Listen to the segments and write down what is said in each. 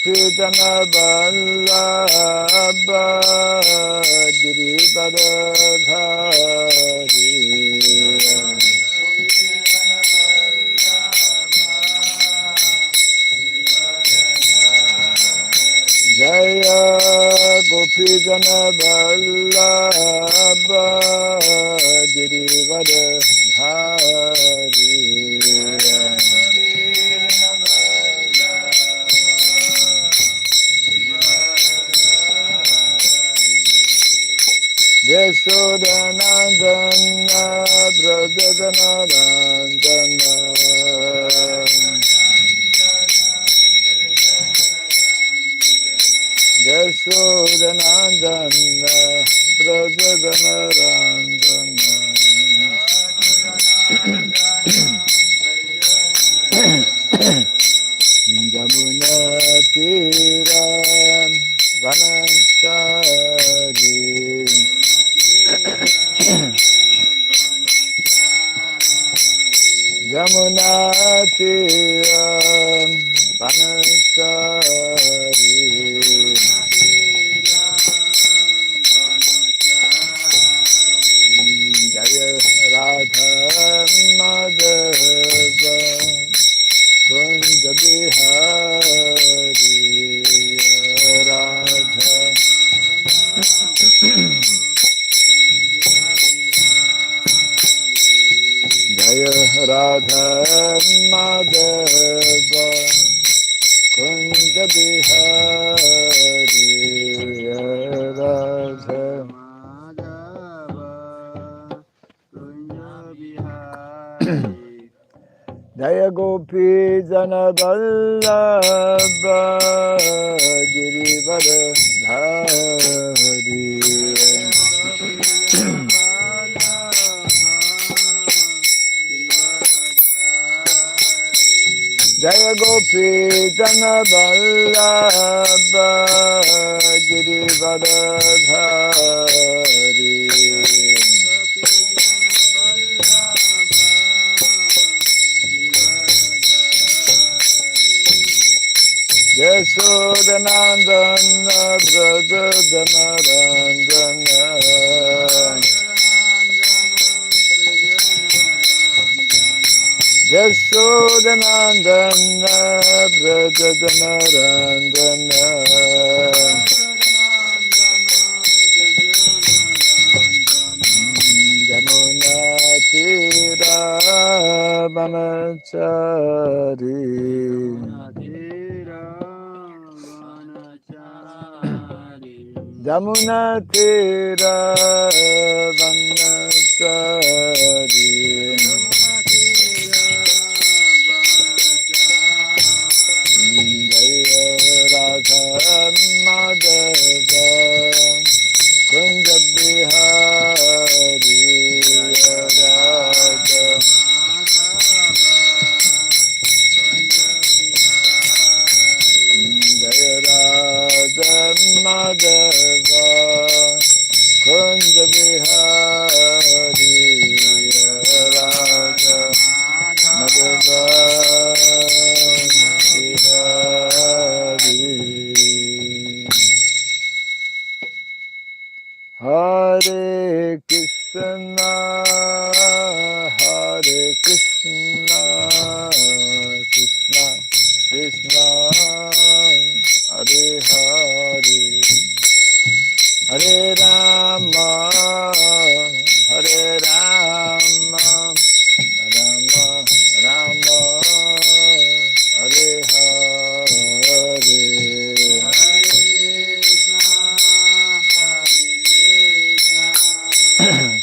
Gopijana Vallabha Girivardhari Jaya Gopijana Vallabha Girivardhari Yashodanandana Brajadanandana Yashodanandana Brajadanandana Jamuna Tira Vanachari Jamuna Tira Vanachari Jaya Radha Madhava Kunja Bihari Radha Jaya Radha Madhava Kunja Bihari Radha Jaya Gopi Jana Vallabha Girivardhari Jaya Gopi Jana Vallabha Girivardhari Yashodanandana Brajadanandana Yashodanandana Brajadanandana Jamuna Tira Vanachari Jamuna Tira Vanachari Jaya Radha Madhava Kunja Bihari Radha Jaya Radha Madhava Kunja Bihari Radha Madhava Bihari Hare Krishna Hare Krishna Krishna Krishna Hare Hare Hare Rama Hare Rama Rama Rama Hare Hare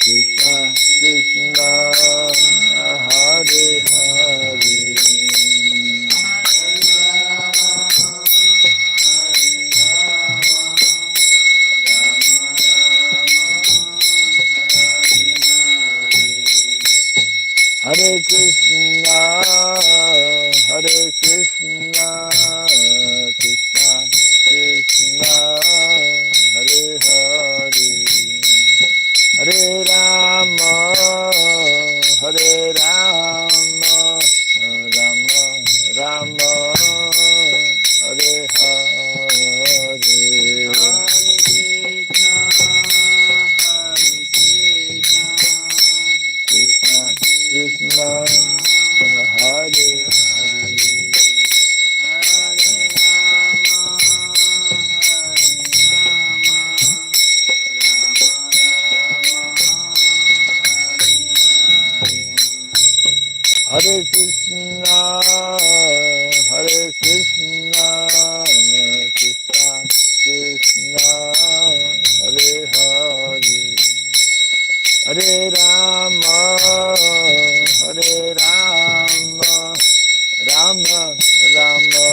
Krishna Krishna Hare Hare Hare Krishna Krishna Krishna Hare Hare Hare Rama Hare Rama Rama Rama Hare Hare Hare Krishna, Hare Krishna, Krishna Krishna, Hare Hare, Hare Rama, Hare Rama, Rama Rama,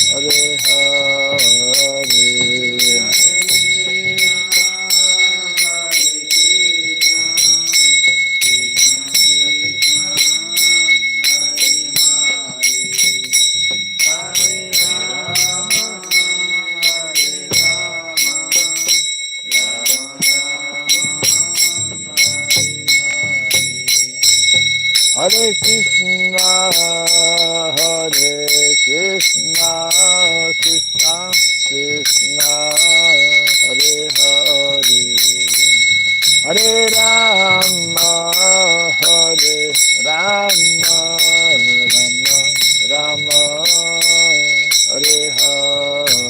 Hare Hare. Hare Krishna, Hare Krishna, Krishna Krishna, Hare Hare, Hare Rama, Hare Rama, Rama Rama, Hare Hare.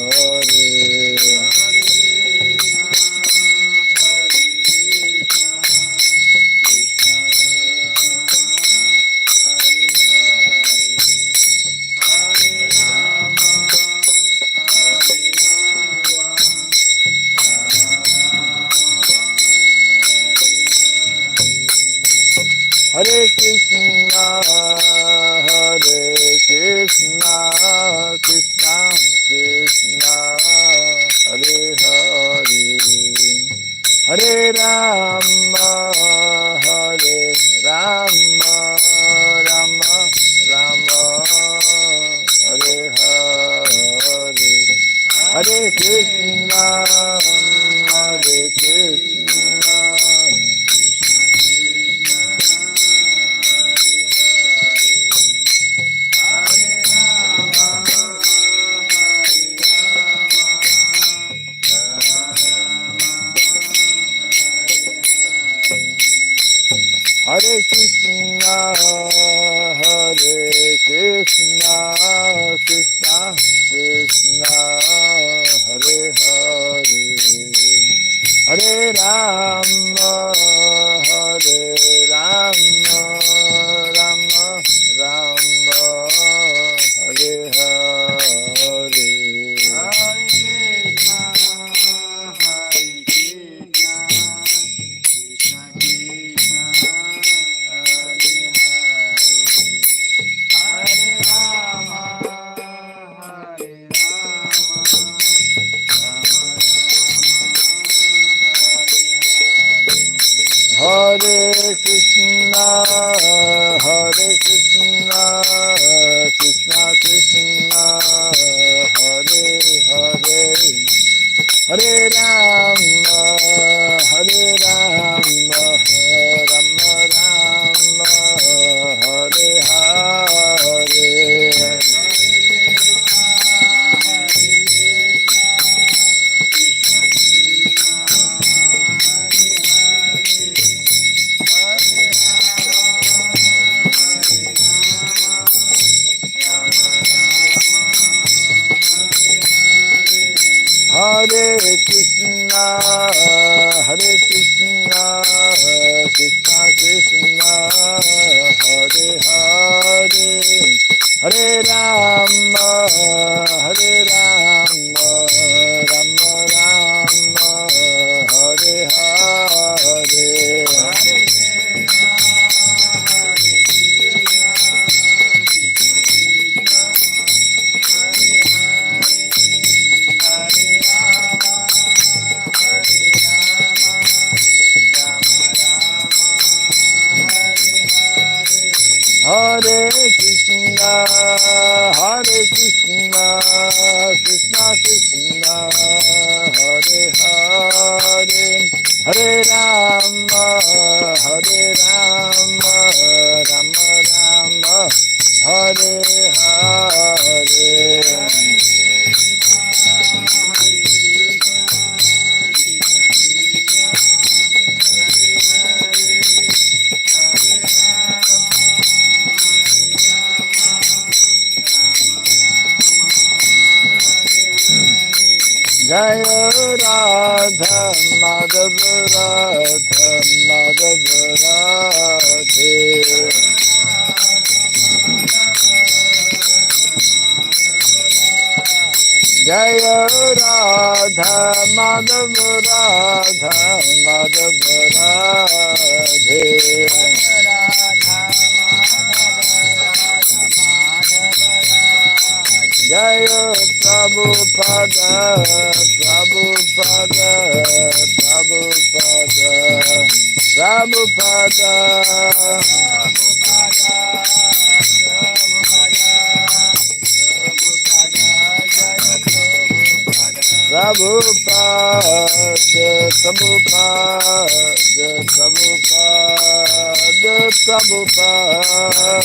Hare Krishna, Hare Krishna, Krishna Krishna, Hare Hare, Hare Rama, Hare Rama, Rama Rama, Hare Hare, Hare Krishna, Hare Krishna. Hare Krishna, Hare Krishna, Krishna Krishna, Hare Hare, Hare Rama, Hare Rama, Rama Rama, Hare Hare. Hare Krishna, Hare Krishna, Krishna Krishna, Hare Hare, Hare Rama, Hare Rama, Rama Rama, Hare Hare. Hare Krishna, Hare Krishna, Krishna Krishna, Hare Hare, Hare Rama, Hare Rama, Rama Rama, Hare Hare. Hare Krishna, Hare Krishna, Krishna Krishna, Hare Hare, Hare Rama, Hare Rama, Rama Rama, Hare Hare. Jaya Radha Madhav Radha Madhav Radhe. Jaya Radha Madhav Radha Madhav Radhe. Jaya Prabhupada Prabhupada Prabhupada Prabhupada Prabhupada Prabhupada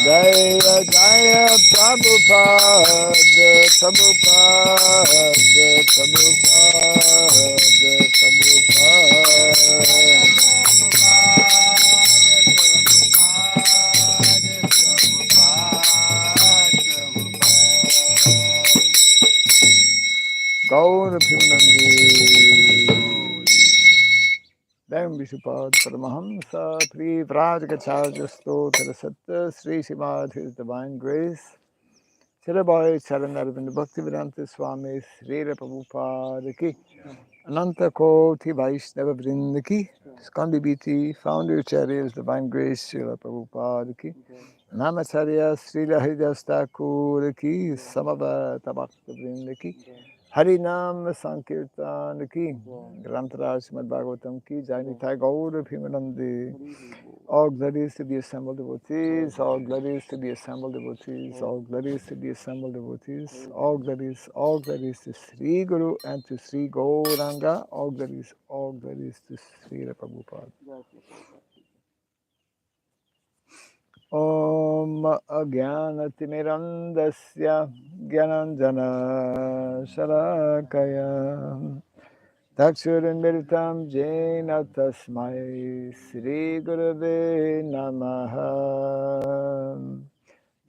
Jaya Jaya Prabhupada Prabhupada Prabhupada Gaur Pimanandi Dam Vishupad Paramahamsa Pri Vrajagacharya Stotra Satta Sri Srimad His Divine Grace Chiraboy Charanarvind Bhaktivedanta Swami Sri Prabhupada Ki Ananta Koti Vaishnava Vrinda Ki Skandi Biti Founder Charya's Divine Grace Srila Prabhupada Ki Namacharya Sri Haridas Thakur Ki Samavata Bhakta Vrinda Ki Harinam Sankirtan Ki Grantaraj Srimad Bhagavatam Ki Jainitai Gaur Pimanandi. All glories to the assembled devotees, all glories to the assembled devotees, all glories to the assembled devotees, all glories to Sri Guru and to Sri Gauranga, all glories to Sri Prabhupada. Om Agyanatimirandasya Gyananjana Sharakaya Taksurinmiritam Jena Tasmai Sri Gurave Namaha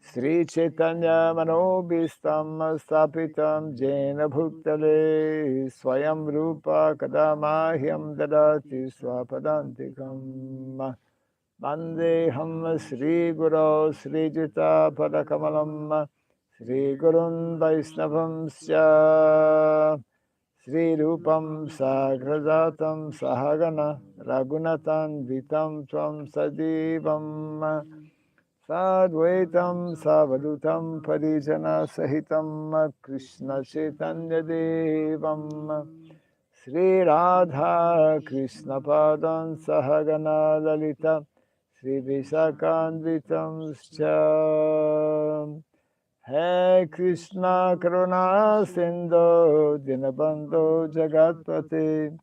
Sri Chaitanya Manobhistam Stapitam Jena Bhuktale Swayam Rupa Kadamahyam Dadati Swapadantikam Vandeham Sri Guru Sri Jita Padakamalam Sri Gurun Vaisnavam Sya Sri Rupam Sagrajatam Sahagana Raghunatan Vitam Tvam Sadivam Sadvaitam Savadutam Parijana Sahitam Krishna Chaitanya Devam Sri Radha Krishna Padam Sahagana Lalita Sri Visakanvitam Scha Hey Krishna Karuna Sindhu Dinabandhu Jagatpate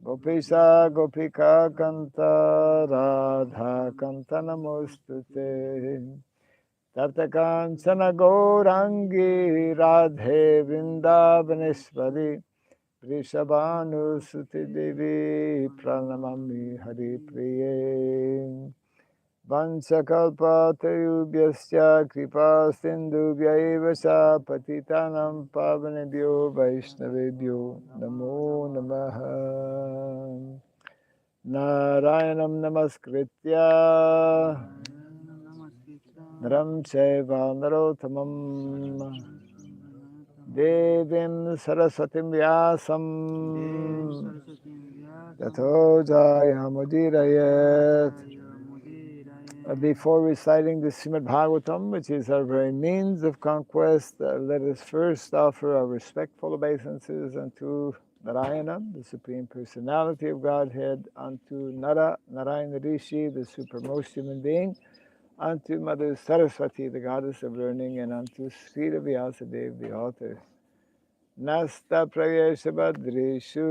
Gopisa Gopika Kanta Radha Kanta Namostute Tartakanchana Gaurangi Radhe Vrindavaneshwari Vrishabhanu Suti Devi Pranamami Hari Priye Vanchakalpatayubhyasya kripa sindhubhyaiva sa patitanam pavanebhyo vaishnavebhyo namo namaha Narayanam namaskritya naram chaiva narottamam devim saraswatim vyasam tato jayamudirayat. Before reciting the Srimad Bhagavatam, which is our very means of conquest, let us first offer our respectful obeisances unto Narayana, the Supreme Personality of Godhead, unto Nara, Narayana Rishi, the supermost human being, unto Mother Saraswati, the goddess of learning, and unto Sri Vyasadeva, the author Nasta Prayesha Badreshu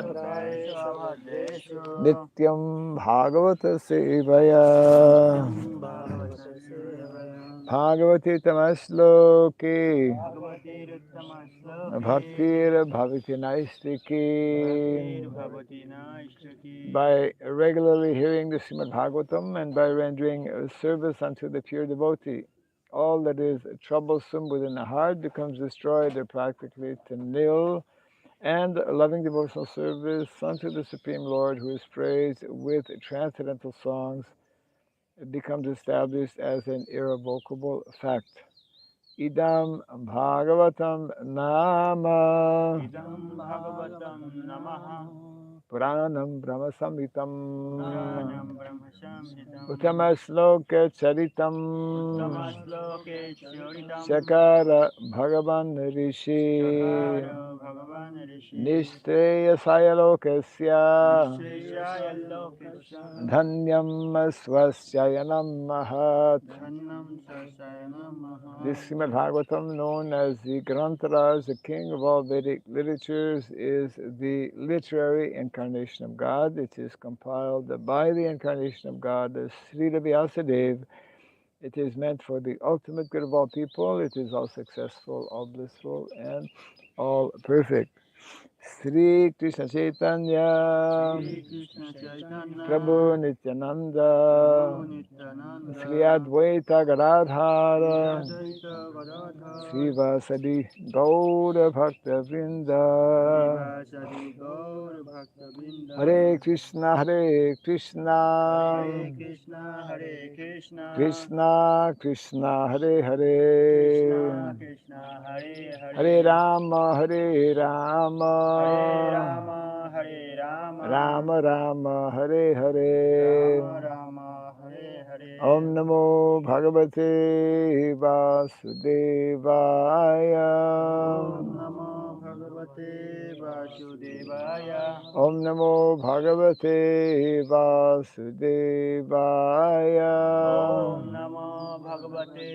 Nastapayeshavadeshu Nityam Bhagavata Sevaya Nityam Bhagavata Sevaya Bhagavati Tamasloke Bhagavati Ruttamaśloke Bhaktir Bhavati Bhaktir Naistiki. Bhavati Naishtaki. By regularly hearing the Srimad Bhagavatam and by rendering service unto the pure devotee, all that is troublesome within the heart becomes destroyed or practically to nil, and loving devotional service unto the Supreme Lord, who is praised with transcendental songs, becomes established as an irrevocable fact. Idam Bhagavatam Nama Idam Bhagavatam Namaha Puranam Brahma Samhitam Puranam Brahmasamhitam Uttama Charitam Uttamaśloke Charitam Shakara Bhagavan Rishi Chakara Bhagavan Rishi Nishtreya Sayalokasya Nisheshaya Lokasya Dhanyam Swasyayanam Mahat. Dhannam Sasayana This Maha. Srimad Bhagavatam, known as the Grantaraj, the king of all Vedic literatures, is the literary incarnation of God. It is compiled by the incarnation of God, the Sridham Vyasadeva. It is meant for the ultimate good of all people. It is all successful, all blissful, and all perfect. Sri Krishna Chaitanya, Sri Krishna Prabhu Chaitanya Nityananda, Prabhu Sri Nityananda Advaita Sri Gadadhara, Advaita Gadadhar Srivasadi Gaura Bhakta Vrinda. Srivasadi Gaur Bhakta Hare Vrinda. Krishna, Hare Krishna, Hare Krishna Hare Krishna Krishna Krishna, Hare Krishna Hare, Krishna Hare Hare Hare Rama, Hare Hare Rama, Rama Hare Rama Rama Rama, Hare Hare. Rama Rama Hare Om Hare. Namo Bhagavate Om Vasudevaya. Namo Bhagavate Vasudevaya. Om Namo Bhagavate Vasudevaya. Om Namo Bhagavate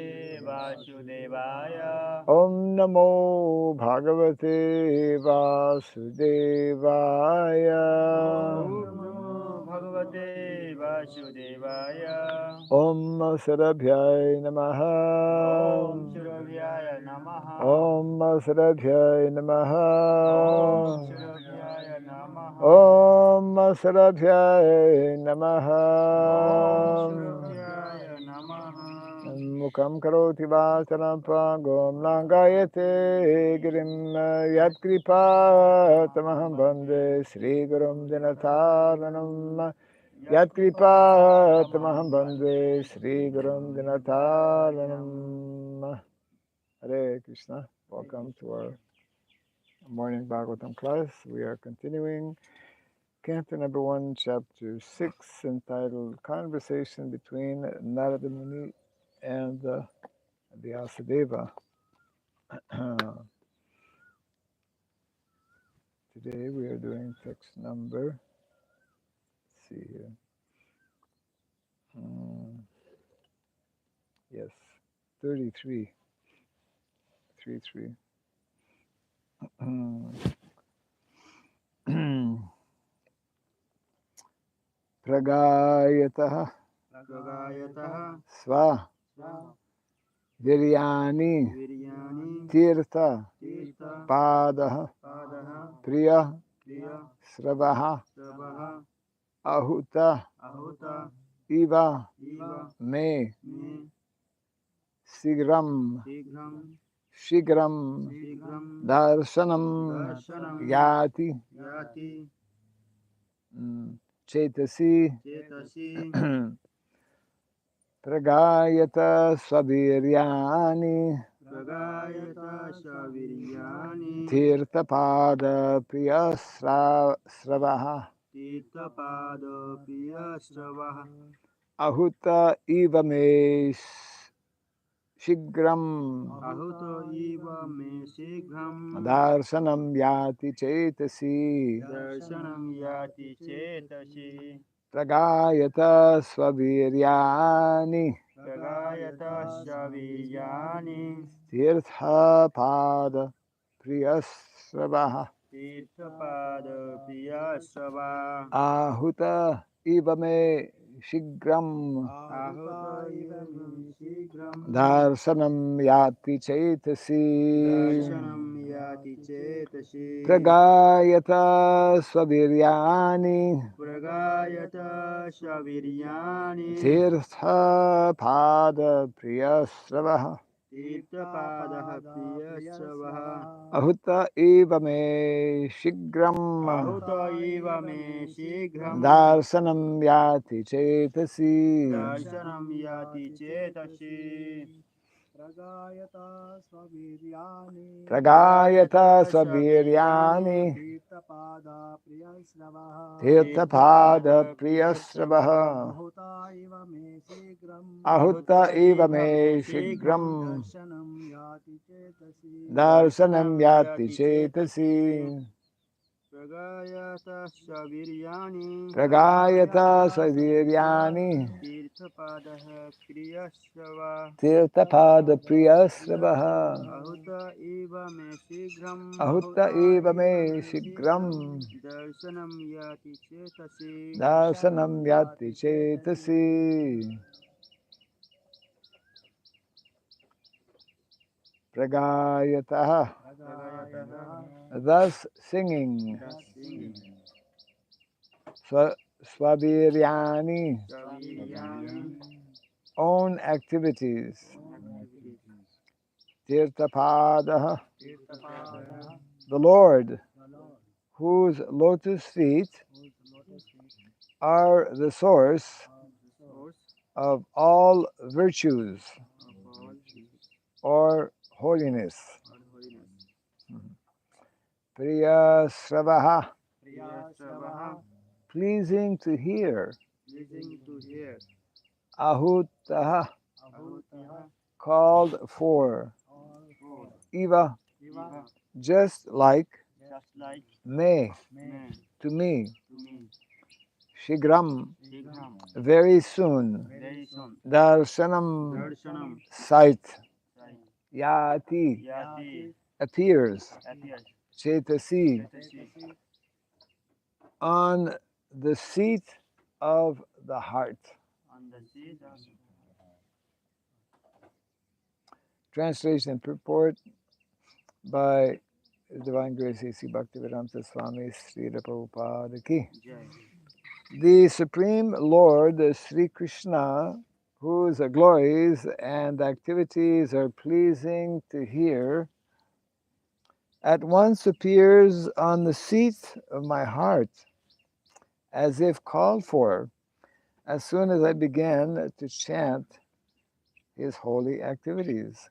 Vasudevaya. Om Namo Bhagavate Vasudevaya. Om Namo Bhagavate Vasudevaya. Om Sarabhyai Om Namaha. Surabhyaya Namaha. Om Sarabhyai Om Namaha. Surabhyaya Namaha. Om Sarabhyai Om Namaha. Surabhyaya Namaha. Mukam karoti vacharam pangom langayate girim yatkripa tamaham bande Sri Gurum Dinataranam yatkripa tamaham bande Sri Gurum Dinataranam. Hare Krishna. Welcome to our morning Bhagavatam class. We are continuing Canto number 1, chapter 6, entitled Conversation Between Narada Muni and Vyasadeva. Today we are doing text number, let's see here. Yes, 33. 33. Pragayataha Pragayataha sva Sva viryani Viryani tirtha Tirtha padaha Padaha priya Priya sravaha Srabaha ahuta Ahuta iva Iva me Me sigram Sigram shigram Sigram darshanam Darshanam yati Yati chetasi Chetasi pragayata svaviryani Pragayata Saviryani tirthapada priya sravaha Tirthapada Priya Sravaha ahuta iva me shigram Ahuto Iva Me Sigram darshanam yati chetasi Darshanam Yati Chetasi pragayata svaviryani Pragayata Saviryani tirthapada priyasravaha Tirthapada Priyasrava ahuta iva me shigram Ahuta Ivam Shigram darsanam yati chaitasi Darshanam Yati Chetasi pragayata swaviryani Pragayata Shaviryani tirtha pada priyasravaha Tirthapada Priyasrava ahuta iva me shigram Ahuta Iva Me Shigram darsanam yati chaitasi Darshanam Yati Chetasi Pragayata Swaviryani pragayata Pragayata swaviryani Shaviryani Tirthapada Priyasravaha tirthapada Tirthapada priyasravaha Priyasrava Ahuta iva me Shigram ahuta Ahuta iva Iva me Me Shigram shigram Darshanam Yati Chetasi darsanam Darshanam yati Yati Chetasi chaitasi Pragayata Shaviryani pragayata Pragayata swaviryani Swaviryani Tirthapada Priyasrava tirthapada priyasravaha Ahuta Iva Me Shigram ahuta Ahuta iva iva me me shigram Shigram Darshanam Yati Chetasi darsanam Darshanam yati Yati Chetasi chaitasi pragayataha. Pragayataha Thus singing Thus singing swaviryani Shaviryani own activities activities tirthapadaha Tirthapada Tirthapada the Lord the Lord whose lotus feet whose lotus feet are the source are the source source of all virtues of all peace or holiness. or holiness. Priya Sravaha Priyasravaha pleasing to hear. pleasing to hear. Ahutaha Ahutaha Ahutiha called for. all for four Eva Iva Iva just like just like me me me to me. to me. Shigram Shigram very soon. very soon. Darshanam Darshanam sight. sai Yati Yati Yati appears. appears. Chetasi Chetasi Chetasi on the seat of the heart. on the seat of Translation and purport by His Divine Grace A.C. Bhaktivedanta Swami Srila Prabhupada Ki. Jai. The Supreme Lord Sri Krishna, whose glories and activities are pleasing to hear, at once appears on the seat of my heart, as if called for, as soon as I begin to chant his holy activities.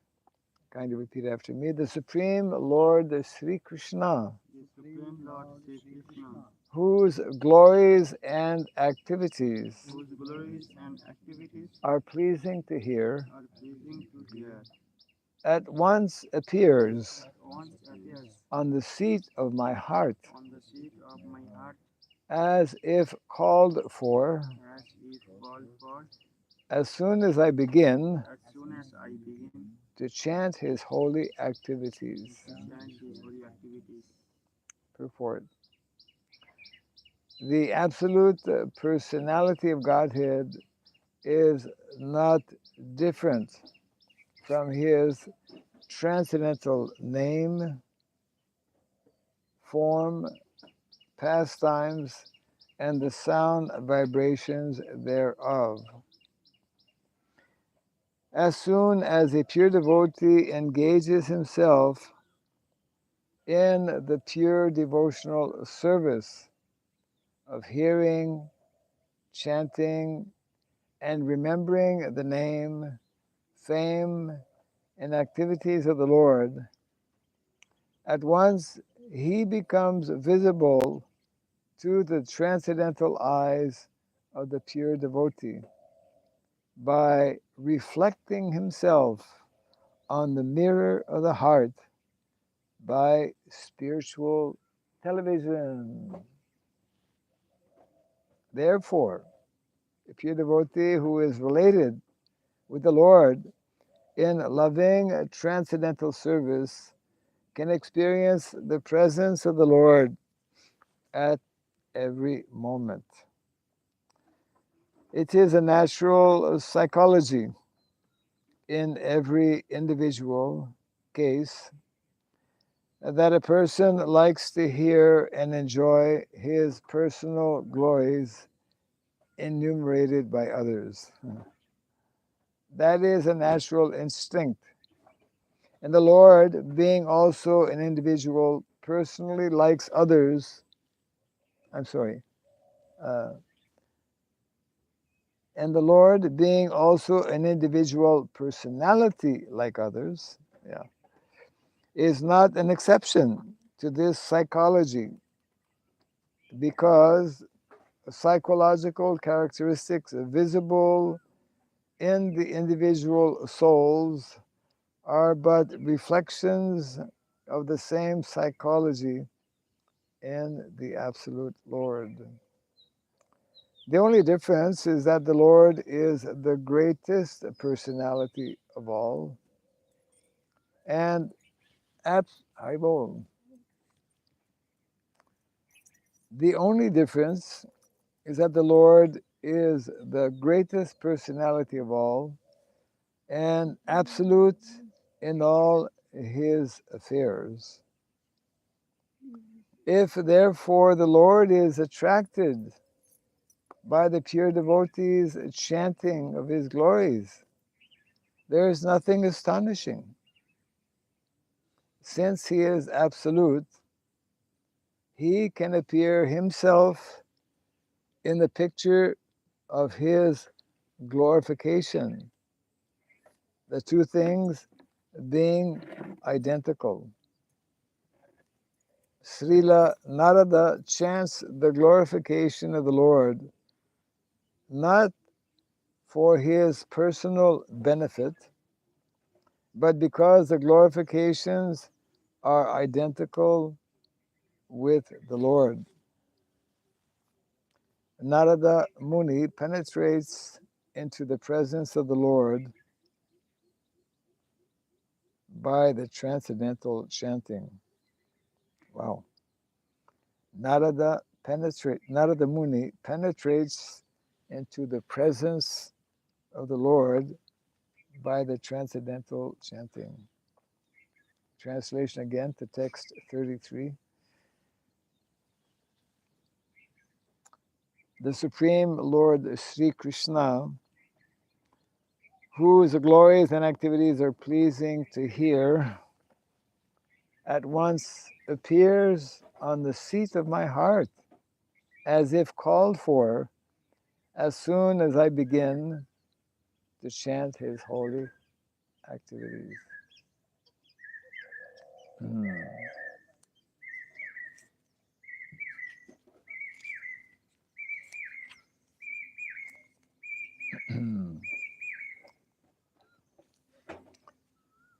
Kindly repeat after me. The Supreme Lord Sri Krishna, The Supreme Lord Sri Krishna, whose glories and activities whose glories and activities are pleasing to hear, are pleasing to hear, at once appears at once appears on the seat of my heart, on the seat of my heart, as if called for, as if called for, as soon as I begin as soon as I begin to chant his holy activities. to chant his holy activities. Purport. The absolute personality of Godhead is not different from his transcendental name, form, pastimes, and the sound vibrations thereof. As soon as a pure devotee engages himself in the pure devotional service of hearing, chanting, and remembering the name, fame, and activities of the Lord, at once he becomes visible to the transcendental eyes of the pure devotee by reflecting himself on the mirror of the heart by spiritual television. Therefore, a pure devotee who is related with the Lord in loving transcendental service can experience the presence of the Lord at every moment. It is a natural psychology in every individual case that a person likes to hear and enjoy his personal glories enumerated by others. That is a natural instinct. And the Lord, being also an individual, personally likes others. I'm sorry. Uh, and the Lord, being also an individual personality like others, yeah, is not an exception to this psychology because psychological characteristics visible in the individual souls are but reflections of the same psychology in the absolute Lord. The only difference is that the Lord is the greatest personality of all, and at the only difference is that the Lord is the greatest personality of all and absolute in all his affairs. If therefore the Lord is attracted by the pure devotees' chanting of his glories, there is nothing astonishing. Since he is absolute, he can appear himself in the picture of his glorification, the two things being identical. Srila Narada chants the glorification of the Lord not for his personal benefit, but because the glorifications are identical with the Lord. Narada Muni penetrates into the presence of the Lord by the transcendental chanting. Wow. Narada Muni penetrates into the presence of the Lord by the transcendental chanting. Translation again to text 33. The Supreme Lord Sri Krishna, whose glories and activities are pleasing to hear, at once appears on the seat of my heart as if called for as soon as I begin to chant his holy activities.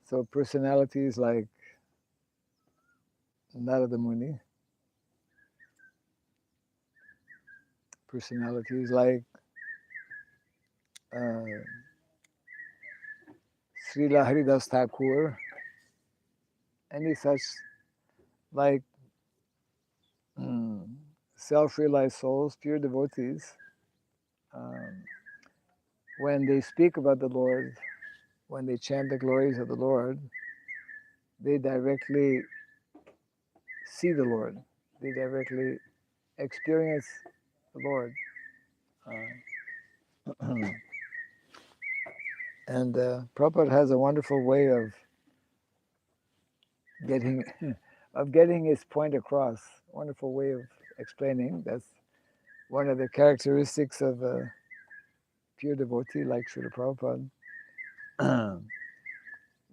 So personalities like Narada Muni, personalities like Srila Haridas Thakur, any such like self-realized souls, pure devotees, when they speak about the Lord, when they chant the glories of the Lord, they directly see the Lord. They directly experience the Lord. And Prabhupada has a wonderful way of getting his point across. Wonderful way of explaining. That's one of the characteristics of a pure devotee like Srila Prabhupada.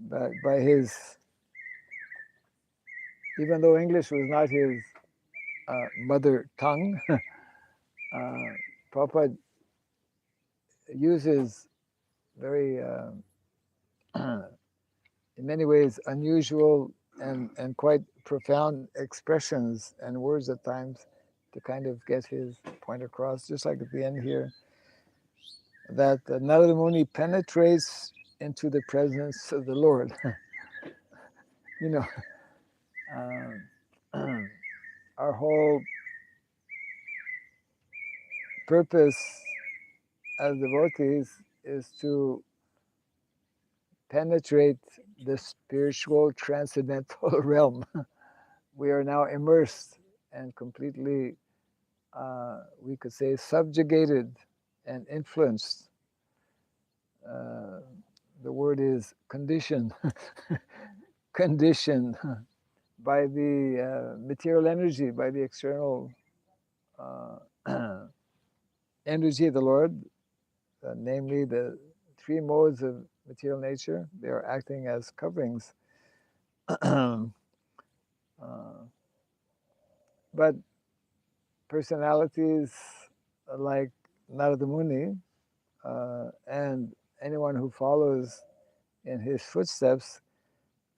But by his, even though English was not his mother tongue, Prabhupada uses very, in many ways, unusual and quite profound expressions and words at times to kind of get his point across, just like at the end here, that Narada Muni penetrates into the presence of the Lord. You know, Our whole purpose as devotees is to penetrate the spiritual transcendental realm. We are now immersed and completely, we could say, subjugated and influenced. Uh, the word is conditioned, conditioned by the material energy, by the external energy of the Lord, namely the three modes of material nature. They are acting as coverings. uh, but personalities like Narada Muni and anyone who follows in his footsteps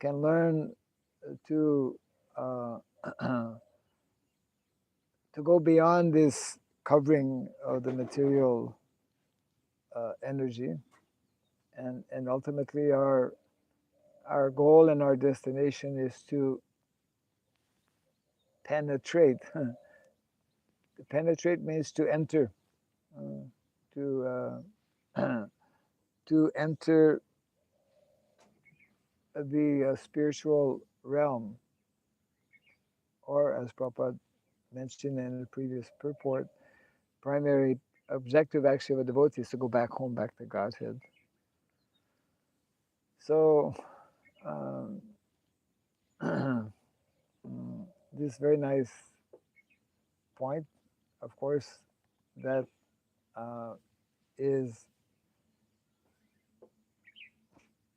can learn to uh, to go beyond this covering of the material energy, and ultimately our goal and our destination is to penetrate. To penetrate means to enter, to to enter the spiritual realm, or as Prabhupada mentioned in the previous purport, primary objective actually of a devotee is to go back home, back to Godhead. So um, this very nice point, of course, that is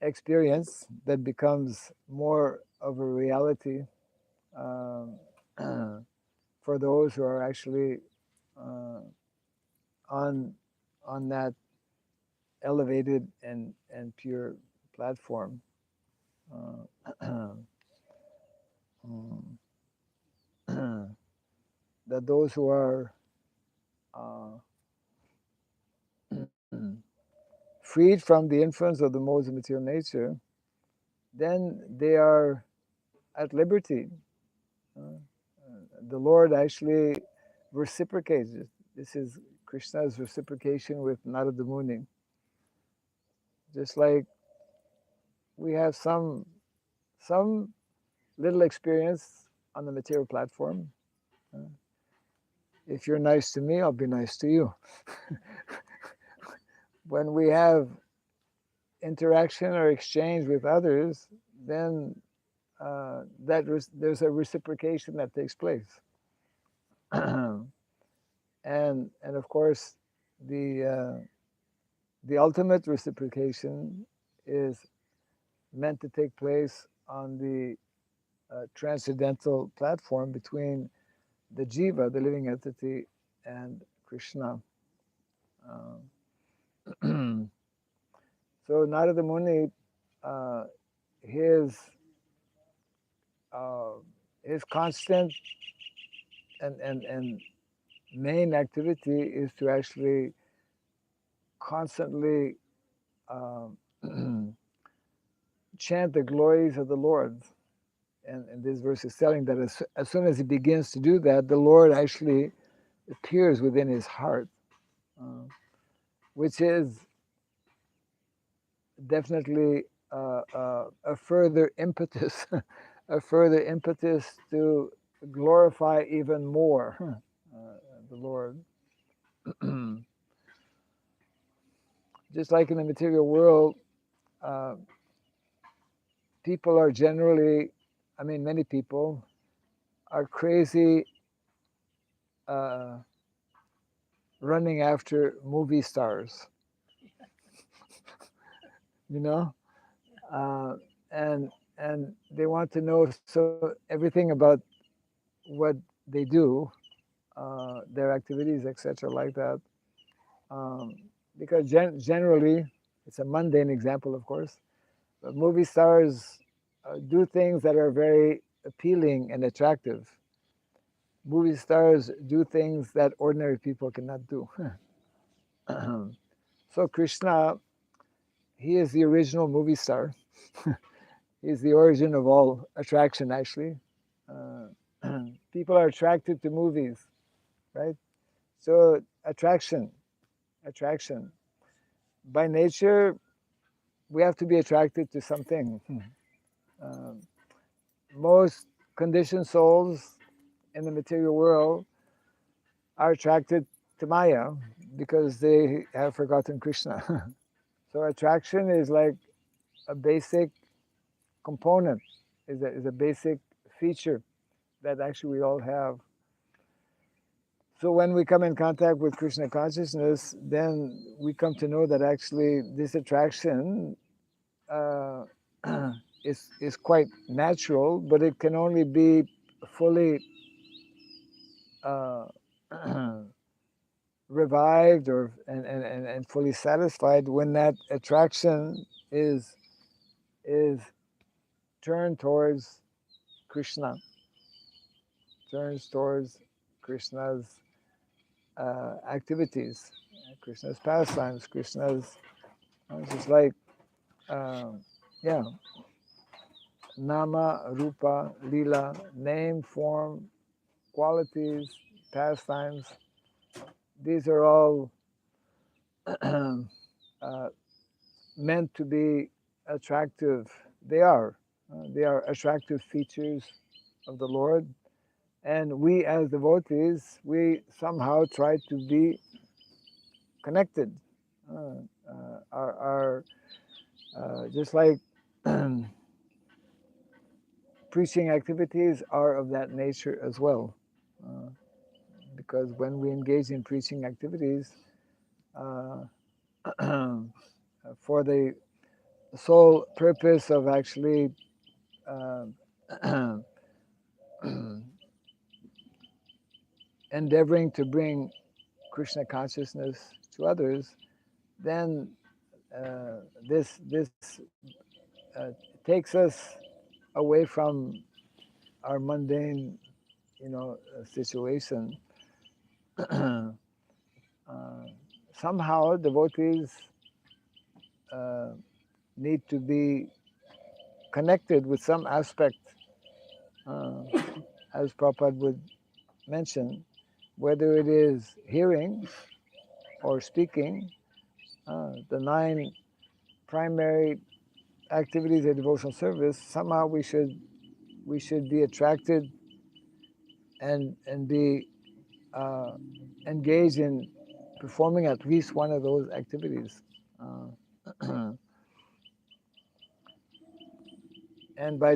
experience that becomes more of a reality um, for those who are actually uh, on on that elevated and pure platform. That those who are uh, freed from the influence of the modes of material nature, then they are at liberty. Uh, the Lord actually reciprocates. This is Krishna's reciprocation with Narada Muni. Just like we have some little experience on the material platform. Uh, if you're nice to me, I'll be nice to you. When we have interaction or exchange with others, then there's a reciprocation that takes place, and of course, the ultimate reciprocation is meant to take place on the transcendental platform between the jiva, the living entity, and Krishna. So Narada Muni, uh, his uh, his constant and main activity is to actually constantly um, chant the glories of the Lord. And this verse is telling that as soon as he begins to do that, the Lord actually appears within his heart, uh, which is definitely a further impetus, a further impetus to glorify even more the Lord. Just like in the material world, uh, people are generally, I mean, many people are crazy uh, running after movie stars, you know, uh, and and they want to know so everything about what they do, their activities, etc., like that. Um, because generally, it's a mundane example, of course, but movie stars do things that are very appealing and attractive. Movie stars do things that ordinary people cannot do. So Krishna, he is the original movie star. He's the origin of all attraction, actually. people are attracted to movies, right? So attraction. By nature, we have to be attracted to something. Um, most conditioned souls in the material world are attracted to Maya because they have forgotten Krishna. So attraction is like a basic component, is a basic feature that actually we all have. So when we come in contact with Krishna consciousness, then we come to know that actually this attraction uh, is quite natural, but it can only be fully uh, revived or and fully satisfied when that attraction is turned towards Krishna, turns towards Krishna's activities, Krishna's pastimes, Krishna's just like yeah, nama, rupa, lila, name, form, qualities, pastimes. These are all uh, meant to be attractive. They are. They are attractive features of the Lord. And we as devotees, we somehow try to be connected. Our just like preaching activities are of that nature as well. Uh, because when we engage in preaching activities, uh, for the sole purpose of actually uh, endeavoring to bring Krishna consciousness to others, then this takes us away from our mundane, situation. uh, Somehow, devotees uh, need to be connected with some aspect, uh, as Prabhupada would mention, whether it is hearing or speaking, the 9 primary activities of devotional service. Somehow we should be attracted and be engaged in performing at least one of those activities. Uh, and by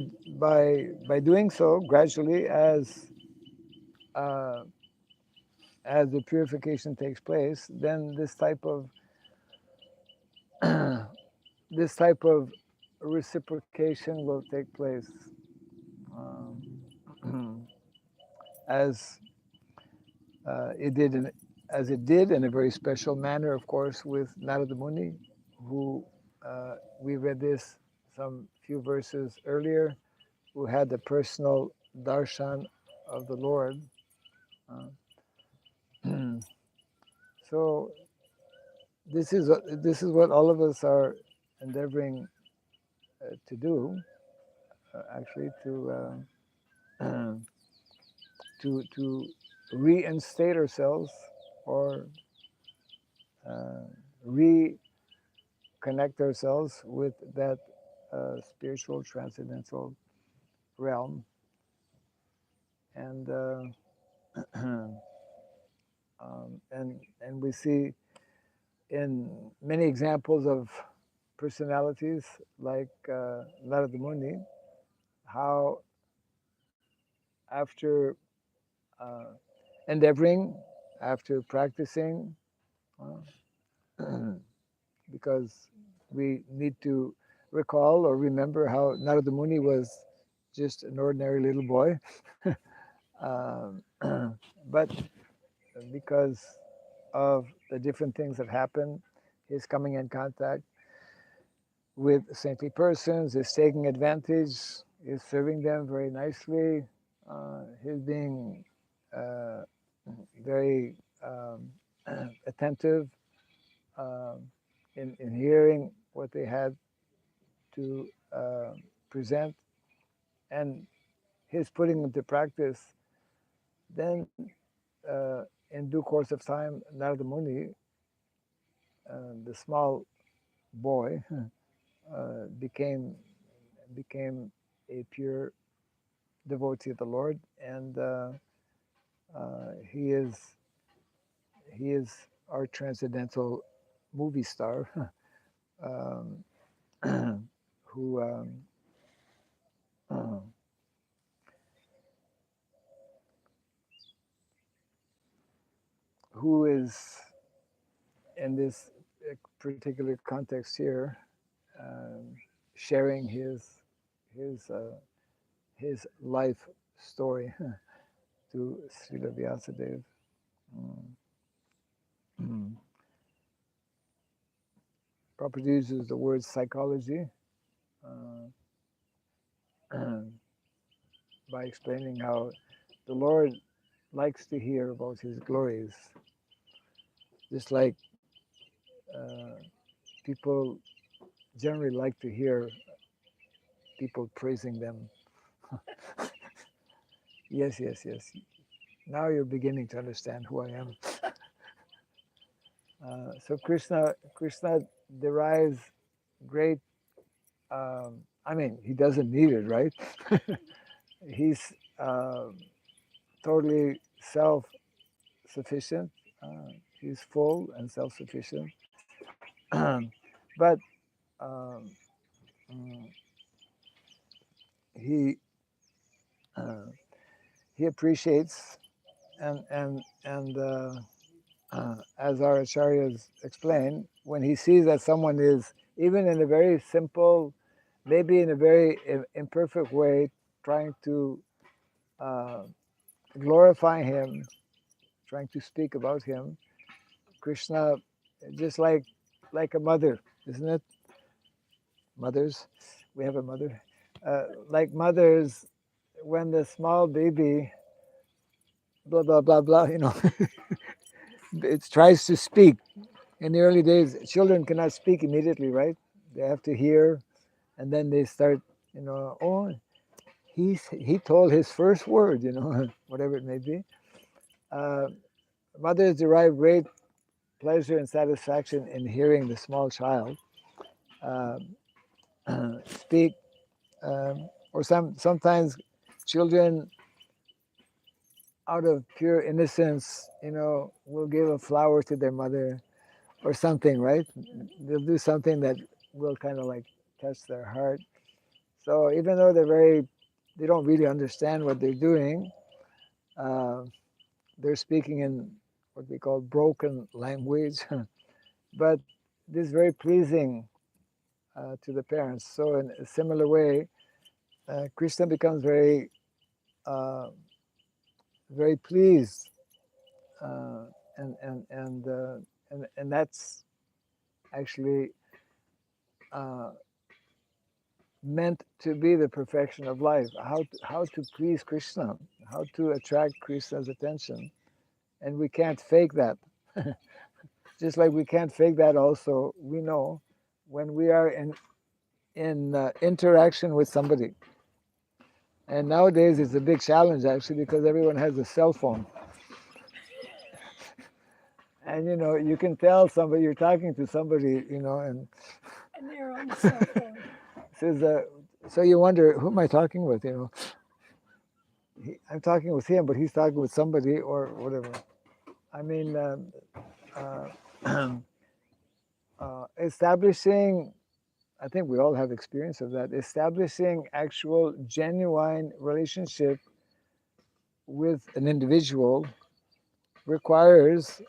doing so, gradually, uh, as the purification takes place, then this type of reciprocation will take place, as it did as it did in a very special manner, of course, with Narada Muni, who we read this some few verses earlier, who had the personal darshan of the Lord. So this is what all of us are endeavoring to do, actually, to reinstate ourselves or uh, reconnect ourselves with that spiritual transcendental realm, and and we see in many examples of personalities like Narada Muni how after uh, endeavoring, after practicing, because we need to recall or remember how Narada Muni was just an ordinary little boy. um, but because of the different things that happen, his coming in contact with saintly persons, his taking advantage, his serving them very nicely, his being uh, very attentive in hearing what they had to present, and his putting into practice Then, in due course of time, Narada Muni, the small boy, became a pure devotee of the Lord, and he is our transcendental movie star, um, who uh, who is in this particular context here, um, sharing his uh, his life story to Srila Vyasadeva. Mm. Mm. Prabhupada uses the word psychology by explaining how the Lord likes to hear about his glories, just like uh, people generally like to hear people praising them. Yes, yes, yes. Now you're beginning to understand who I am. So Krishna derives great. I mean, he doesn't need it, right? He's totally self-sufficient. He's full and self-sufficient. But um, mm, he uh, he appreciates and as our acharyas explain, when he sees that someone is even in a very simple, maybe in a very imperfect way, trying to uh, glorify him, trying to speak about him, Krishna, just like a mother, isn't it? Mothers, we have a mother. Like mothers, when the small baby, blah blah blah blah, it tries to speak. In the early days, children cannot speak immediately, right? They have to hear, and then they start, oh, he told his first word, whatever it may be. Uh, Mothers derive great pleasure and satisfaction in hearing the small child uh, speak, or sometimes children, out of pure innocence, will give a flower to their mother or something, right? They'll do something that will kind of like touch their heart. So even though they don't really understand what they're doing, uh, they're speaking in what we call broken language, but this is very pleasing to the parents. So in a similar way, Krishna becomes uh, very pleased, uh, and and and, uh, and that's actually uh, meant to be the perfection of life. How to please Krishna, how to attract Krishna's attention, and we can't fake that. Just like we can't fake that. Also, we know when we are in interaction with somebody. And nowadays it's a big challenge actually because everyone has a cell phone. And you can tell somebody you're talking to somebody, and they're on the cell phone. Says, so you wonder, who am I talking with? I'm talking with him, but he's talking with somebody or whatever. I mean, uh, establishing, I think we all have experience of that, establishing actual genuine relationship with an individual requires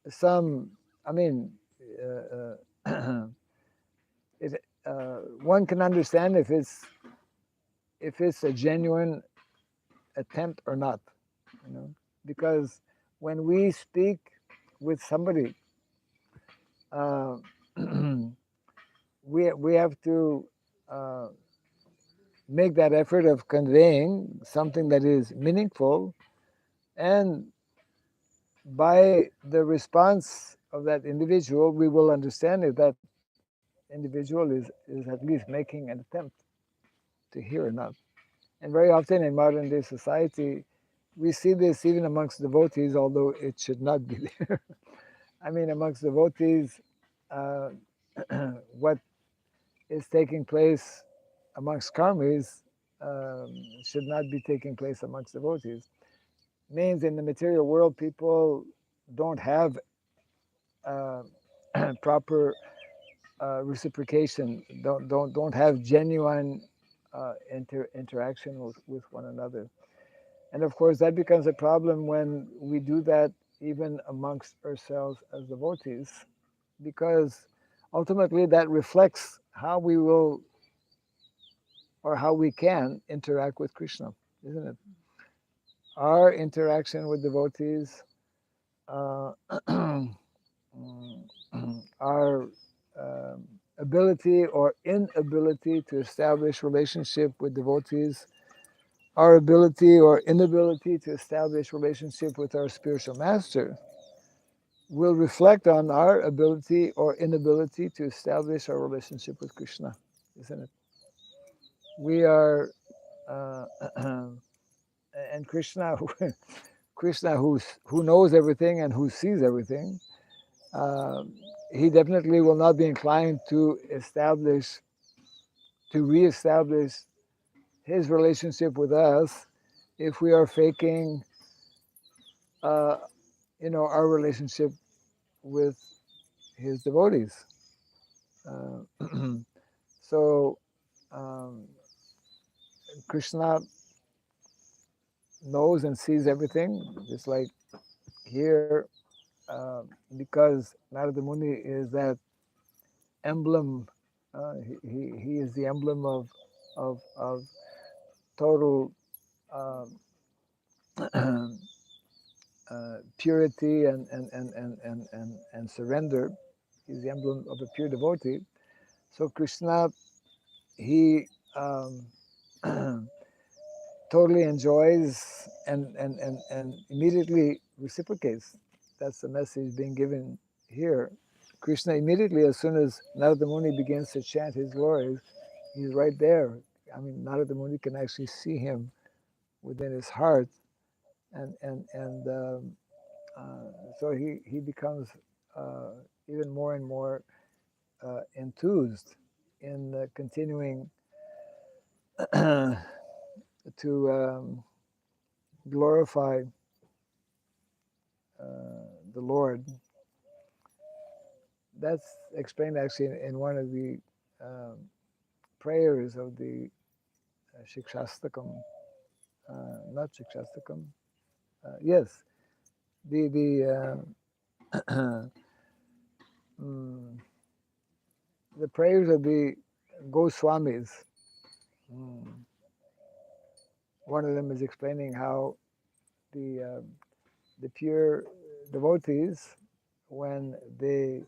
some, I mean, it, one can understand if it's a genuine attempt or not, because when we speak with somebody, uh, we have to uh, make that effort of conveying something that is meaningful, and by the response of that individual, we will understand if that individual is at least making an attempt to hear or not. And very often in modern day society, we see this even amongst devotees, although it should not be there. I mean, amongst devotees, uh, what is taking place amongst karmis should not be taking place amongst devotees. Means in the material world, people don't have uh, proper reciprocation, don't have genuine interaction with one another. And of course, that becomes a problem when we do that even amongst ourselves as devotees, because ultimately that reflects how we will or how we can interact with Krishna, isn't it? Our interaction with devotees, uh, our ability or inability to establish relationship with devotees, our ability or inability to establish relationship with our spiritual master will reflect on our ability or inability to establish our relationship with Krishna, isn't it? We are, uh, and Krishna, Krishna who knows everything and who sees everything, uh, he definitely will not be inclined to reestablish his relationship with us if we are faking, uh, our relationship with his devotees. So um, Krishna knows and sees everything, just like here, because Narada Muni is that emblem. He is the emblem of total purity and surrender. He's the emblem of a pure devotee. So Krishna, he totally enjoys and immediately reciprocates. That's the message being given here. Krishna immediately, as soon as Narada Muni begins to chant his glories, he's right there. I mean, Narada Muni can actually see him within his heart, and so he becomes uh, even more and more enthused in continuing to glorify the Lord. That's explained actually in one of the um, prayers of the Shikshastakam, not Shikshastakam. Yes, the mm, the prayers of the Goswamis. Mm. One of them is explaining how the pure devotees, when they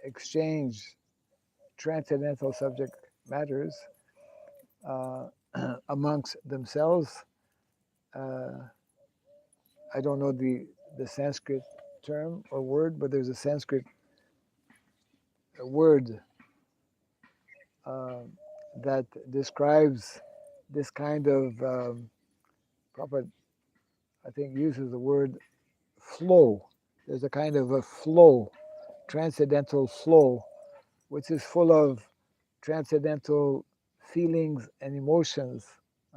exchange transcendental subject matters uh, amongst themselves, uh, I don't know the Sanskrit term or word, but there's a Sanskrit word uh, that describes this kind of, Prabhupada, I think, uses the word flow. There's a kind of a flow, transcendental flow, which is full of transcendental feelings and emotions.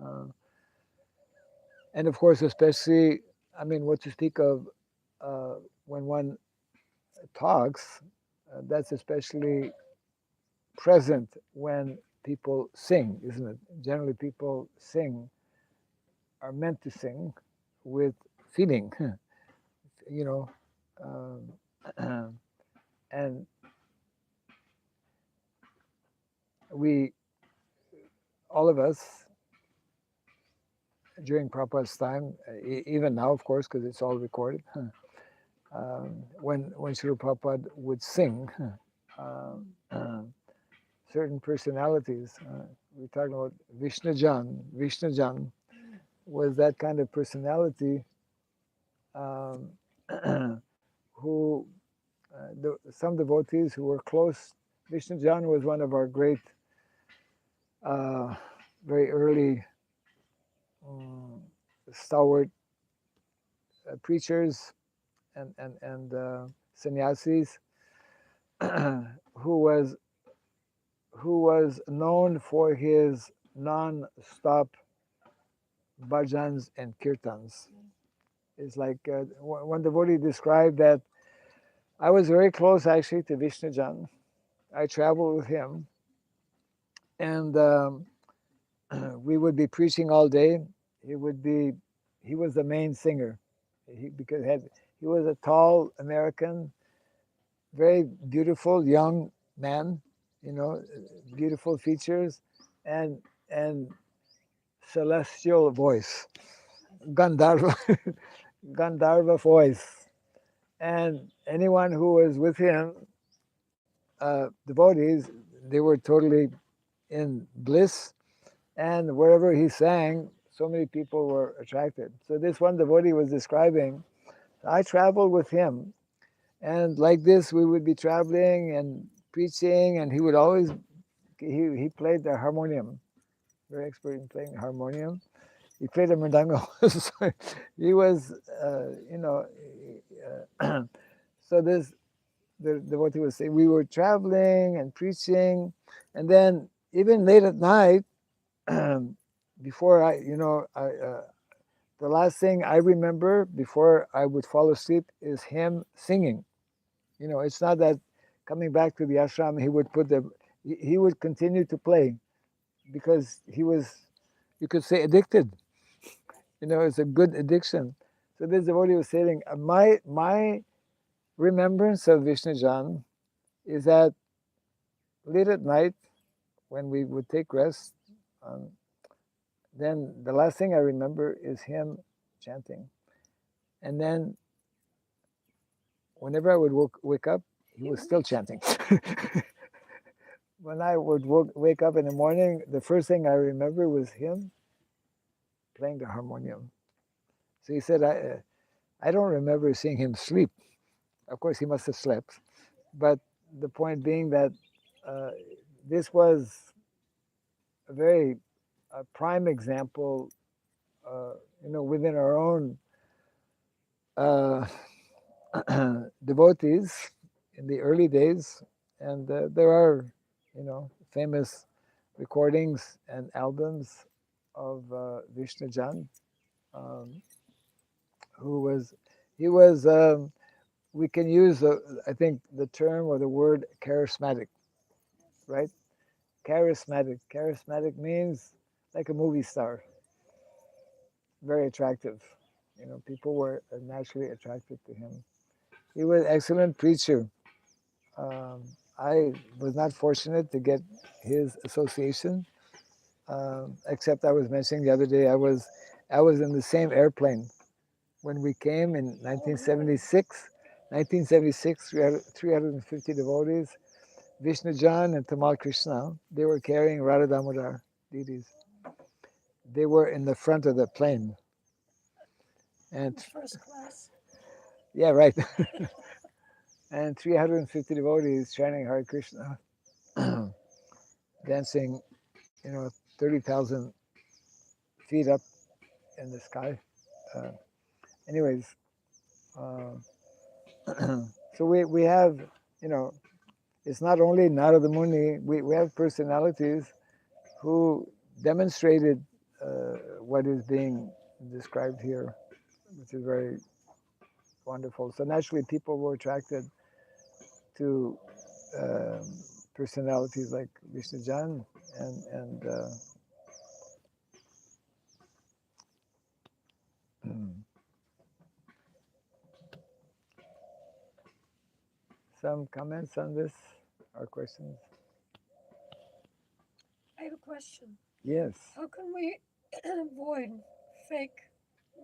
Uh, and of course, especially, I mean, what to speak of when one talks, that's especially present when people sing, isn't it? Generally, people are meant to sing with feeling, you know, and we, all of us, during Prabhupada's time, even now, of course, because it's all recorded, when Srila Prabhupada would sing, certain personalities, we're talking about Vishnujan. Vishnujan was that kind of personality um, who, some devotees who were close. Vishnujan was one of our great, very early mm, stalwart preachers and sannyasis who was who was known for his non-stop bhajans and kirtans. It's like one devotee described that I was very close actually to Vishnujan. I traveled with him, and we would be preaching all day. He would be, he was the main singer, because he was a tall American, very beautiful young man, you know, beautiful features, and and celestial voice, Gandharva, Gandharva voice. And anyone who was with him, devotees, they were totally in bliss. And wherever he sang, so many people were attracted. So this one devotee was describing, I traveled with him, and like this, we would be traveling and preaching, and he would always, he played the harmonium, very expert in playing the harmonium. He played the mridanga. So he was, you know, so this, the what he was saying, we were traveling and preaching, and then even late at night, before I, you know, the last thing I remember before I would fall asleep is him singing. You know, it's not that coming back to the ashram, he would put the, he would continue to play because he was, you could say, addicted. You know, it's a good addiction. So this devotee was saying, my remembrance of Vishnujan is that late at night when we would take rest, um, then the last thing I remember is him chanting. And then whenever I would wake up, he was still chanting. When I would wake up in the morning, the first thing I remember was him playing the harmonium. So he said, I don't remember seeing him sleep. Of course, he must have slept. But the point being that uh, this was a very prime example, you know, within our own uh, devotees in the early days. And there are, you know, famous recordings and albums of Vishnujan, um, who was, he was, we can use, I think, the term or the word charismatic, right? Charismatic. Charismatic means like a movie star, very attractive. You know, people were naturally attracted to him. He was an excellent preacher. Um, I was not fortunate to get his association, except I was mentioning the other day I was in the same airplane when we came in 1976. 1976, we had 350 devotees. Vishnujan and Tamal Krishna, they were carrying Radha Damodar deities. They were in the front of the plane. And First class. yeah, right. And 350 devotees chanting Hare Krishna, dancing, you know, 30,000 feet up in the sky. Uh, anyways, uh, so we have, you know, it's not only Narada Muni, we have personalities who demonstrated what is being described here, which is very wonderful. So naturally, people were attracted to um, personalities like Vishnujan and some comments on this or questions? I have a question. Yes. How can we avoid fake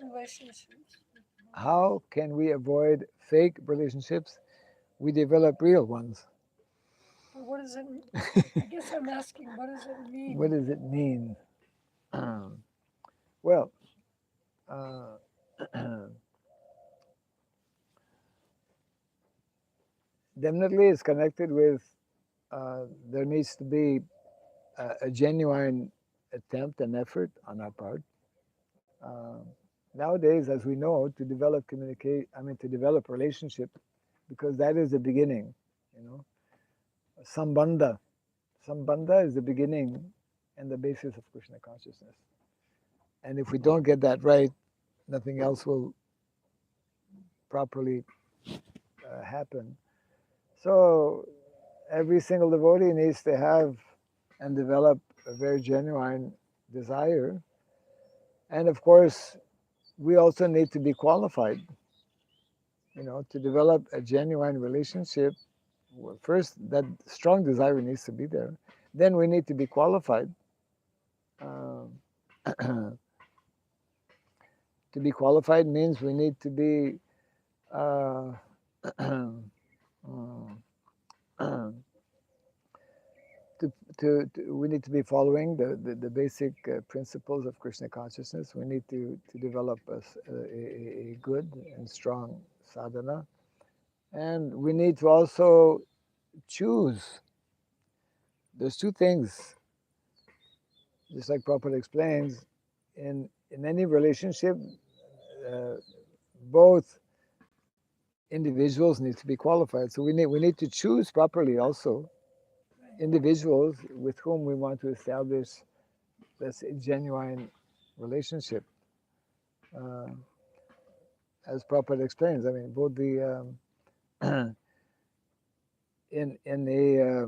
relationships? How can we avoid fake relationships? We develop real ones. But what does it? I guess I'm asking, what does it mean? What does it mean? Well, uh, definitely it's connected with there needs to be a genuine attempt and effort on our part. Um, Nowadays, as we know, to develop to develop relationship, because that is the beginning, you know, sambandha. Sambandha is the beginning and the basis of Krishna consciousness. And if we don't get that right, nothing else will properly happen. So every single devotee needs to have and develop a very genuine desire. And of course, we also need to be qualified, you know, to develop a genuine relationship. Well, first, that strong desire needs to be there. Then we need to be qualified. Um, to be qualified means we need to be uh, we need to be following the basic principles of Krishna consciousness. We need to develop a good and strong sadhana. And we need to also choose. There's two things, just like Prabhupada explains, in any relationship, uh, both individuals need to be qualified. So we need to choose properly also individuals with whom we want to establish this genuine relationship. Uh, as Prabhupada explains, I mean, both the in a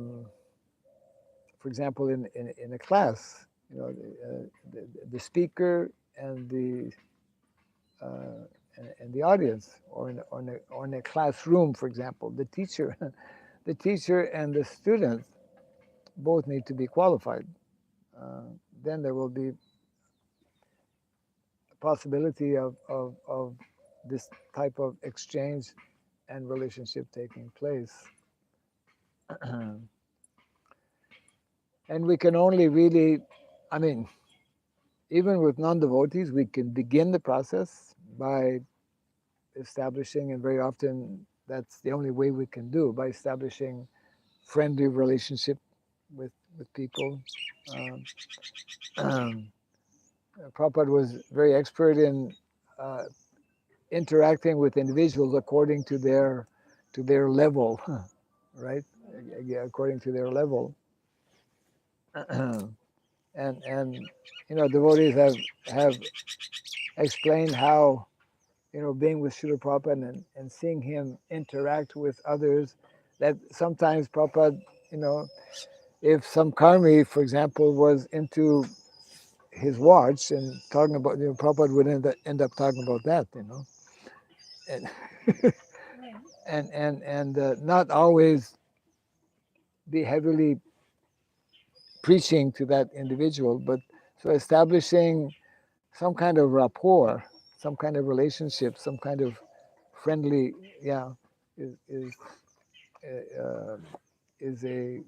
for example, in a class, you know, the speaker and the audience, or in a classroom, for example, the teacher, the teacher and the student both need to be qualified. Then there will be a possibility of this type of exchange and relationship taking place. And we can only really, I mean, even with non-devotees, we can begin the process by establishing, and very often that's the only way we can do, by establishing friendly relationship with people. Um, Prabhupada was very expert in uh, interacting with individuals according to their level, right? Yeah, according to their level. And you know, devotees have explained how, you know, being with Srila Prabhupada and seeing him interact with others, that sometimes Prabhupada, you know, if some karmi, for example, was into his watch and talking about, you know, Prabhupada would end up talking about that, you know, and and not always be heavily preaching to that individual, but so establishing some kind of rapport, some kind of relationship, some kind of friendly, yeah, is uh, is a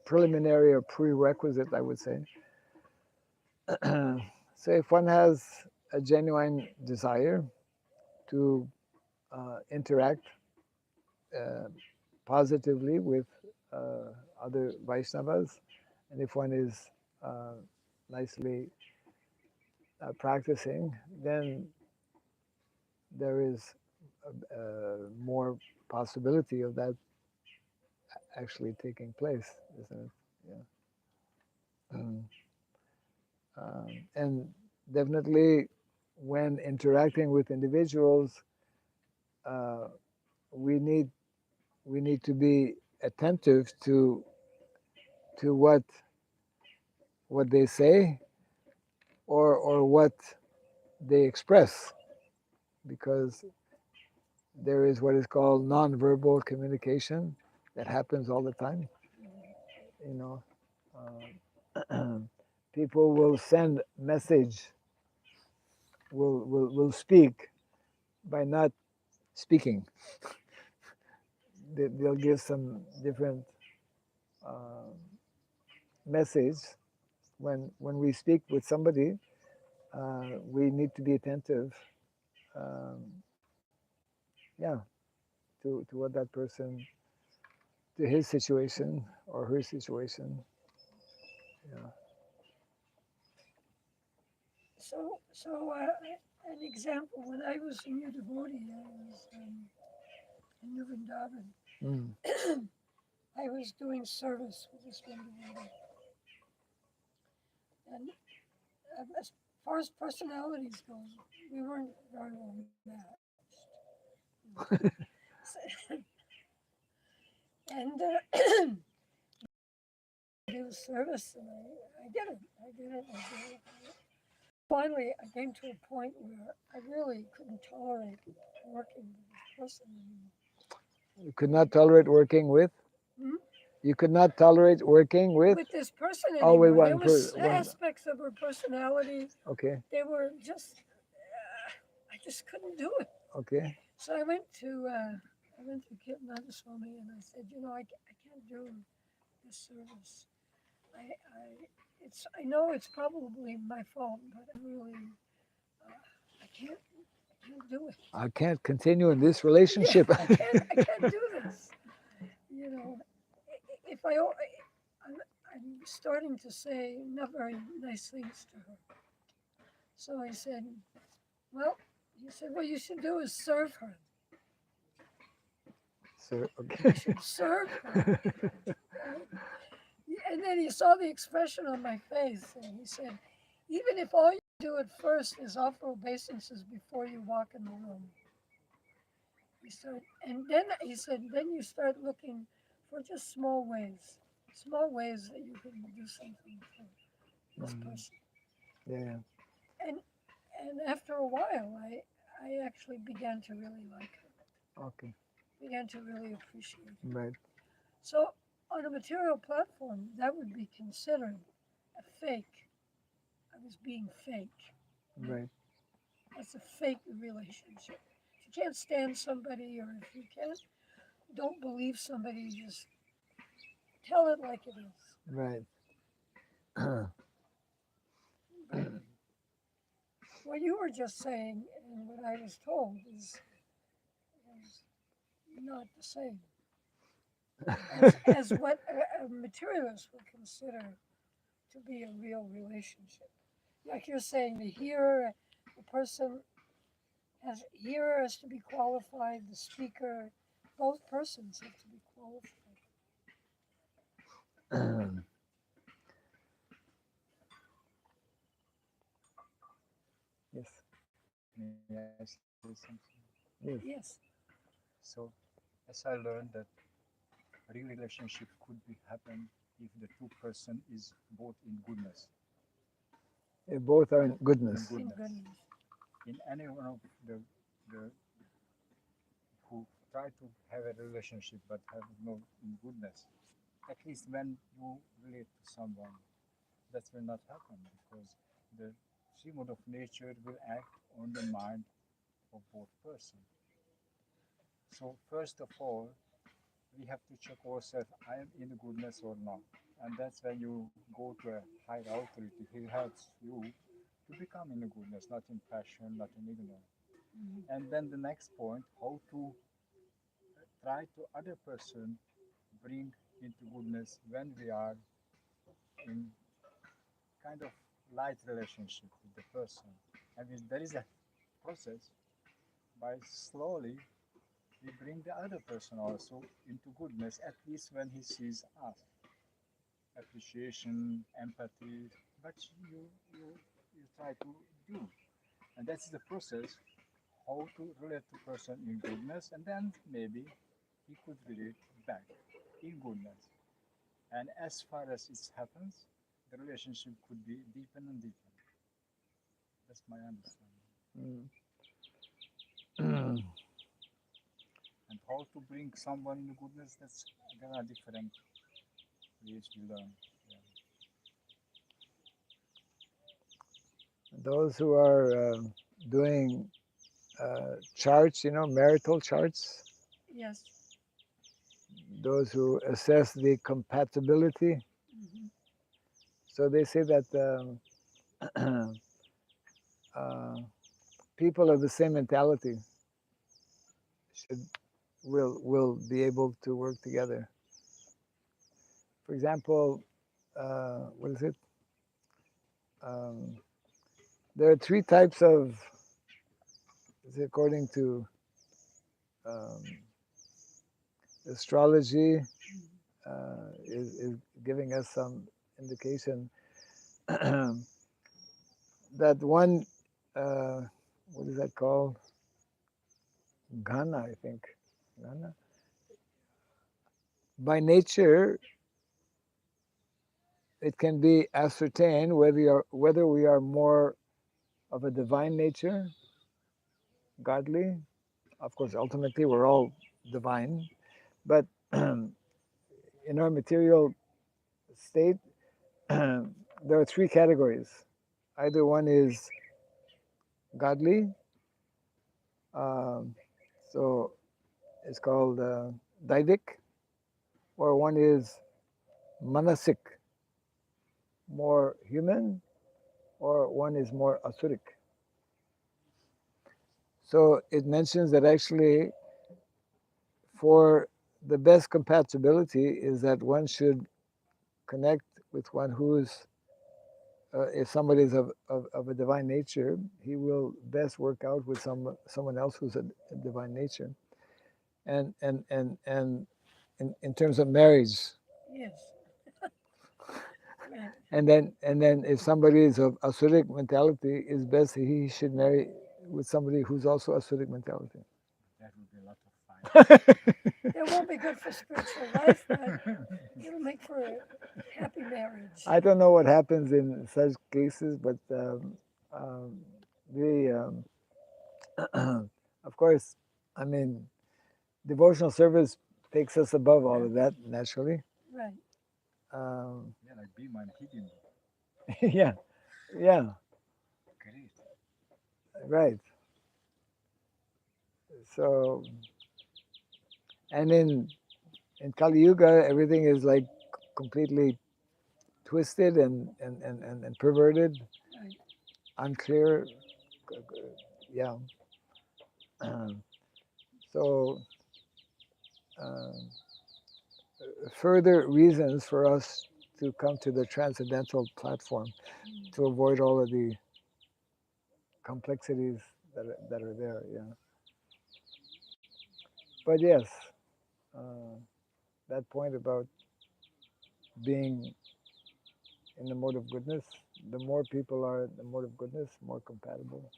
preliminary or prerequisite, I would say. So if one has a genuine desire to interact uh, positively with other Vaishnavas, and if one is uh, nicely practicing, then there is more possibility of that actually taking place, isn't it? Yeah. And definitely, when interacting with individuals, uh, we need we need to be attentive to what they say, or what they express, because there is what is called nonverbal communication that happens all the time. You know, people will send message, will speak by not speaking. They'll give some different uh, message. When we speak with somebody, we need to be attentive, um, yeah, to what that person, to his situation or her situation. Yeah. An example, when I was a new devotee, I was in New Vrindavan. Mm. I was doing service with this one devotee. And as far as personalities goes, we weren't very well matched. And do service, and I did it. I did it. I did it. Finally, I came to a point where I really couldn't tolerate working with this person anymore. You could not tolerate working with? Hmm? You could not tolerate working with? With this person Oh, with anymore. There one was person. aspects of her personality. Okay, They were just, I just couldn't do it. okay. So I went to Kirtananda Swami and I said, I can't do this service. I know it's probably my fault, but I really, I can't do it. I can't continue in this relationship. Yeah, I can't do this. You know, if I'm starting to say not very nice things to her. So I said, well, he said, what you should do is serve her. So, You okay. should serve her. And then he saw the expression on my face and he said, even if all you do at first is offer obeisances before you walk in the room. And then he said, then you start looking for just small ways that you can do something for this person. Yeah. And after a while, I actually began to really like her, Okay. began to really appreciate her. Right. So on a material platform, that would be considered a fake. I was being fake. Right. That's a fake relationship. If you can't stand somebody, or if you don't believe somebody, just tell it like it is. Right. But what you were just saying and what I was told is not the same as what a materialist would consider to be a real relationship. Like you're saying, the hearer, the person hearer has to be qualified, the speaker, both persons have to be qualified. Yes. May I say something? Yes. Yes. So, as I learned that real relationship could be happen if the two person is both in goodness. They both are in In goodness. In goodness. goodness. In any one of the who try to have a relationship but have no in goodness, at least when you relate to someone, that will not happen because the Srimad of nature will act on the mind of both persons. So first of all, we have to check ourselves, I am in the goodness or not. And that's when you go to a higher authority. He helps you to become in the goodness, not in passion, not in ignorance. Mm-hmm. And then the next point, how to try to other person bring into goodness when we are in kind of light relationship with the person. And there is a process by slowly we bring the other person also into goodness, at least when he sees us. Appreciation, empathy, but you try to do. And that's the process, how to relate to person in goodness, and then maybe he could relate back in goodness. And as far as it happens, the relationship could be deepen and deepen. That's my understanding. Mm. And how to bring someone in goodness, that's there are different ways we learn. Yeah. Those who are doing charts, marital charts, Yes. those who assess the compatibility. Mm-hmm. So they say that people of the same mentality should will be able to work together. For example, what is it? there are three types of, according to um, astrology, is giving us some indication that one, what is that called? Ghana, I think. Ghana. By nature, it can be ascertained whether we are more of a divine nature, godly. Of course, ultimately, we're all divine, but in our material state, there are three categories. Either one is godly, so it's called Daivic, or one is Manasik, more human, or one is more Asuric. So it mentions that actually, for the best compatibility, is that one should connect with one who's, if somebody is of a divine nature, he will best work out with someone else who's a divine nature. And in terms of marriage, Yes. Right. and then if somebody is of Asuric mentality, it's best he should marry with somebody who's also Asuric mentality. That would be a lot of fight. It won't be good for spiritual life, but it'll make for a happy marriage. I don't know what happens in such cases, but of course, I mean, devotional service takes us above all of that naturally. Right. Yeah, like be man hidden. Yeah, yeah, Great. right. So, and in Kali Yuga, everything is like completely twisted and perverted, Right. unclear. Yeah. So, um, further reasons for us to come to the transcendental platform to avoid all of the complexities that are there. Yeah. But yes, uh, that point about being in the mode of goodness, the more people are in the mode of goodness, more compatible.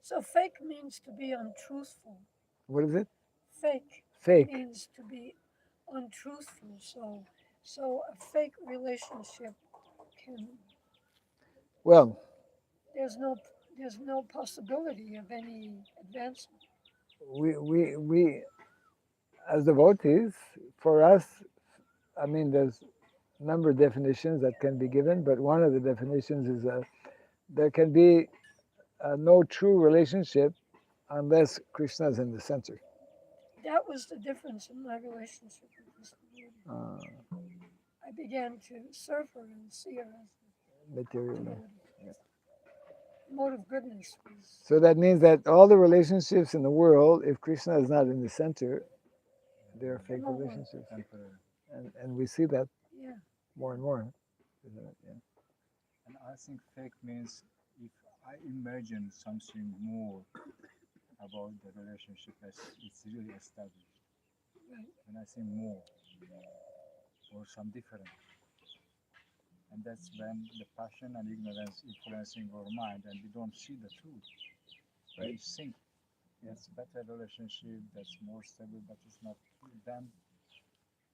So fake means to be untruthful. What is it? Fake Fake. means to be untruthful. So a fake relationship can Well, there's no there's no possibility of any advancement. we as devotees, for us, I mean, there's a number of definitions that can be given, but one of the definitions is there can be no true relationship unless Krishna is in the center. That was the difference in my relationship with this devotee. Uh, I began to serve her and see her as a materially. devotee. Yeah. Mode of goodness was So that means that all the relationships in the world, if Krishna is not in the center, they're fake won't work. relationships. Temporary. And we see that Yeah. more and more. Isn't it? Yeah. And I think fake means if I imagine something more about the relationship as it's really established. Right. When I say more or some different. And that's when the passion and ignorance influencing our mind and we don't see the truth. Right. We think it's better relationship, that's more stable, but it's not true. Then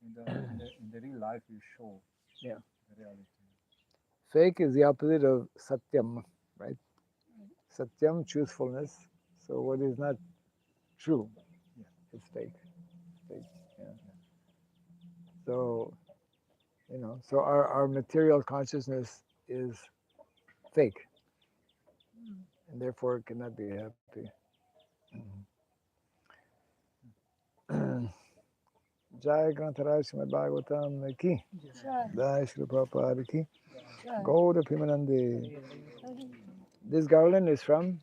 in the real life we show Yeah. the reality. Fake is the opposite of satyam, right? Right. Satyam, truthfulness. So what is not true, Yeah. it's fake. Fake. Yeah. So so our material consciousness is fake, Mm. and therefore it cannot be happy. Jai Grantaraj Srimad Bhagavatam ki. Jai. Jai Srila Prabhupada ki. Jai. Gauda Pimanande. This garland is from